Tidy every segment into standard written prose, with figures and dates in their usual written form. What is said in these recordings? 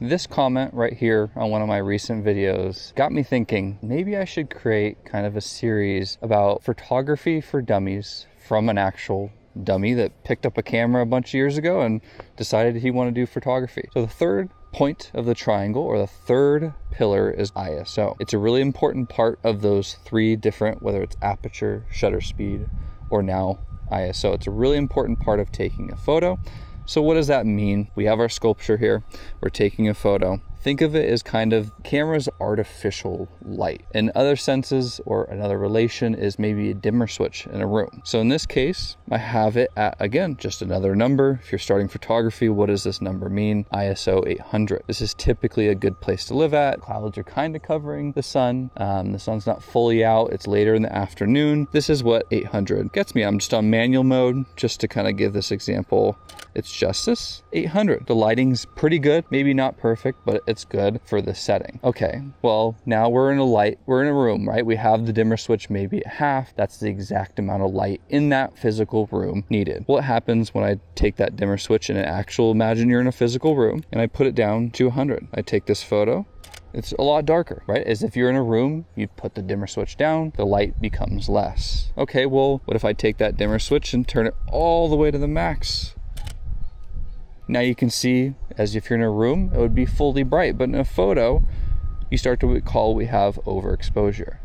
This comment right here on one of my recent videos got me thinking, maybe I should create kind of a series about photography for dummies from an actual dummy that picked up a camera a bunch of years ago and decided he wanted to do photography. So the third point of the triangle, or the third pillar, is ISO. It's a really important part of those three different, whether it's aperture, shutter speed, or now ISO. It's a really important part of taking a photo. So what does that mean? We have our sculpture here. We're taking a photo. Think of it as kind of camera's artificial light. In other senses, or another relation, is maybe a dimmer switch in a room. So in this case, I have it at, again, just another number. If you're starting photography, what does this number mean? ISO 800. This is typically a good place to live at. Clouds are kind of covering the sun. The sun's not fully out. It's later in the afternoon. This is what 800 gets me. I'm just on manual mode, just to kind of give this example. It's just this 800. The lighting's pretty good, maybe not perfect, but it's good for the setting. Okay, well, now we're in a room, right? We have the dimmer switch maybe at half. That's the exact amount of light in that physical room needed. What happens when I take that dimmer switch in an actual, imagine you're in a physical room, and I put it down to 100. I take this photo. It's a lot darker, right? As if you're in a room, you put the dimmer switch down, the light becomes less. Okay, well, what if I take that dimmer switch and turn it all the way to the max? Now you can see, as if you're in a room, it would be fully bright, but in a photo, you start to call we have overexposure.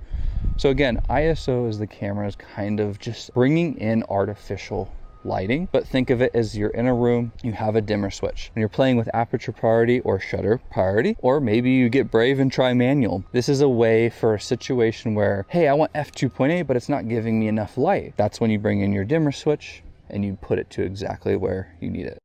So again, ISO is the camera's kind of just bringing in artificial lighting, but think of it as you're in a room, you have a dimmer switch, and you're playing with aperture priority or shutter priority, or maybe you get brave and try manual. This is a way for a situation where, hey, I want f2.8, but it's not giving me enough light. That's when you bring in your dimmer switch and you put it to exactly where you need it.